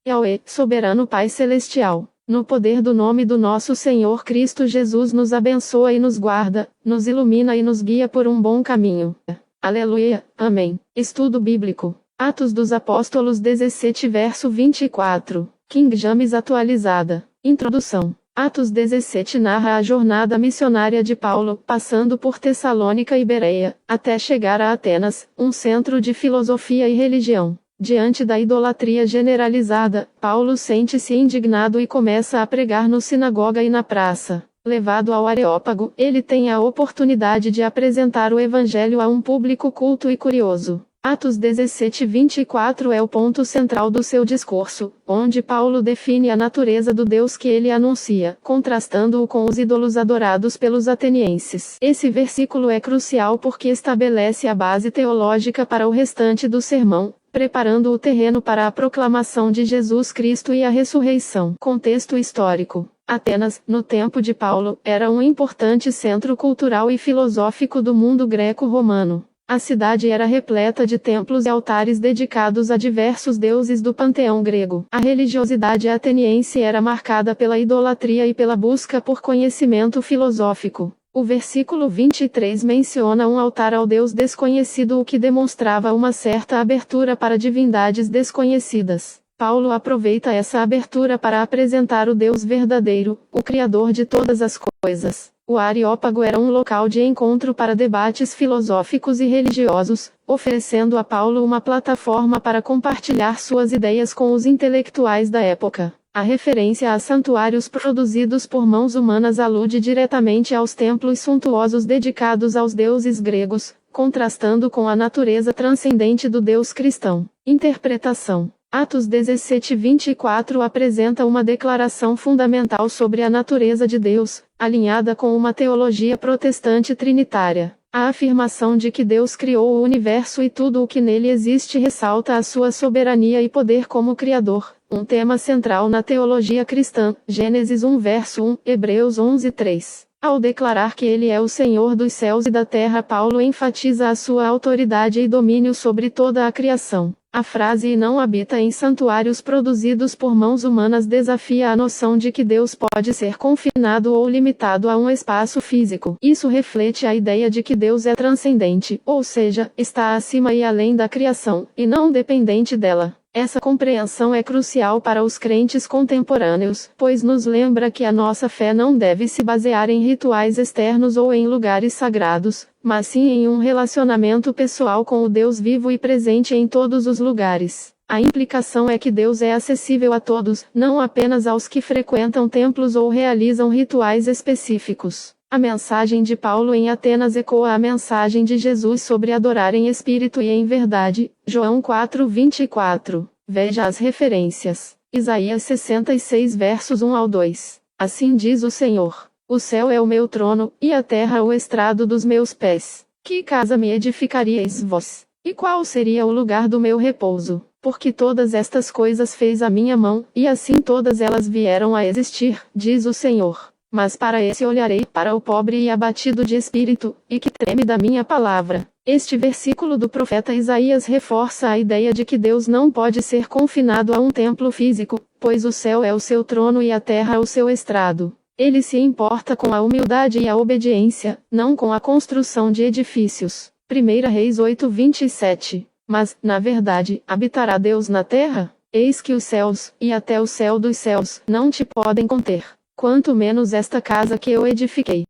Yahweh, soberano Pai Celestial, no poder do nome do nosso Senhor Cristo Jesus, nos abençoa e nos guarda, nos ilumina e nos guia por um bom caminho. Aleluia, amém. Estudo bíblico. Atos dos Apóstolos 17 verso 24. King James atualizada. Introdução. Atos 17 narra a jornada missionária de Paulo, passando por Tessalônica e Bereia, até chegar a Atenas, um centro de filosofia e religião. Diante da idolatria generalizada, Paulo sente-se indignado e começa a pregar no sinagoga e na praça. Levado ao Areópago, ele tem a oportunidade de apresentar o evangelho a um público culto e curioso. Atos 17:24 é o ponto central do seu discurso, onde Paulo define a natureza do Deus que ele anuncia, contrastando-o com os ídolos adorados pelos atenienses. Esse versículo é crucial porque estabelece a base teológica para o restante do sermão, preparando o terreno para a proclamação de Jesus Cristo e a ressurreição. Contexto histórico. Atenas, no tempo de Paulo, era um importante centro cultural e filosófico do mundo greco-romano. A cidade era repleta de templos e altares dedicados a diversos deuses do panteão grego. A religiosidade ateniense era marcada pela idolatria e pela busca por conhecimento filosófico. O versículo 23 menciona um altar ao Deus desconhecido, o que demonstrava uma certa abertura para divindades desconhecidas. Paulo aproveita essa abertura para apresentar o Deus verdadeiro, o Criador de todas as coisas. O Areópago era um local de encontro para debates filosóficos e religiosos, oferecendo a Paulo uma plataforma para compartilhar suas ideias com os intelectuais da época. A referência a santuários produzidos por mãos humanas alude diretamente aos templos suntuosos dedicados aos deuses gregos, contrastando com a natureza transcendente do Deus cristão. Interpretação. Atos 17:24 apresenta uma declaração fundamental sobre a natureza de Deus, alinhada com uma teologia protestante trinitária. A afirmação de que Deus criou o universo e tudo o que nele existe ressalta a sua soberania e poder como Criador, um tema central na teologia cristã. Gênesis 1 verso 1, Hebreus 11:3. Ao declarar que ele é o Senhor dos céus e da terra, Paulo enfatiza a sua autoridade e domínio sobre toda a criação. A frase "e não habita em santuários produzidos por mãos humanas" desafia a noção de que Deus pode ser confinado ou limitado a um espaço físico. Isso reflete a ideia de que Deus é transcendente, ou seja, está acima e além da criação, e não dependente dela. Essa compreensão é crucial para os crentes contemporâneos, pois nos lembra que a nossa fé não deve se basear em rituais externos ou em lugares sagrados, mas sim em um relacionamento pessoal com o Deus vivo e presente em todos os lugares. A implicação é que Deus é acessível a todos, não apenas aos que frequentam templos ou realizam rituais específicos. A mensagem de Paulo em Atenas ecoa a mensagem de Jesus sobre adorar em espírito e em verdade, João 4:24. Veja as referências. Isaías 66 versos 1 ao 2. Assim diz o Senhor: o céu é o meu trono, e a terra o estrado dos meus pés. Que casa me edificaríeis vós? E qual seria o lugar do meu repouso? Porque todas estas coisas fez a minha mão, e assim todas elas vieram a existir, diz o Senhor. Mas para esse olharei, para o pobre e abatido de espírito, e que treme da minha palavra. Este versículo do profeta Isaías reforça a ideia de que Deus não pode ser confinado a um templo físico, pois o céu é o seu trono e a terra o seu estrado. Ele se importa com a humildade e a obediência, não com a construção de edifícios. 1 Reis 8:27. Mas, na verdade, habitará Deus na terra? Eis que os céus, e até o céu dos céus, não te podem conter. Quanto menos esta casa que eu edifiquei.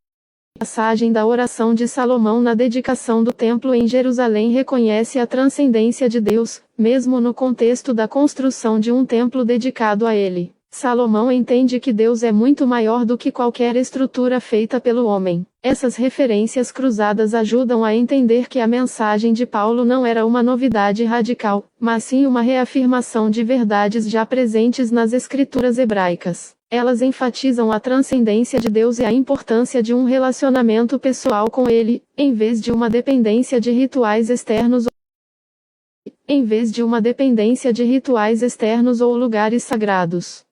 A passagem da oração de Salomão na dedicação do templo em Jerusalém reconhece a transcendência de Deus, mesmo no contexto da construção de um templo dedicado a ele. Salomão entende que Deus é muito maior do que qualquer estrutura feita pelo homem. Essas referências cruzadas ajudam a entender que a mensagem de Paulo não era uma novidade radical, mas sim uma reafirmação de verdades já presentes nas escrituras hebraicas. Elas enfatizam a transcendência de Deus e a importância de um relacionamento pessoal com Ele, em vez de uma dependência de rituais externos ou lugares sagrados.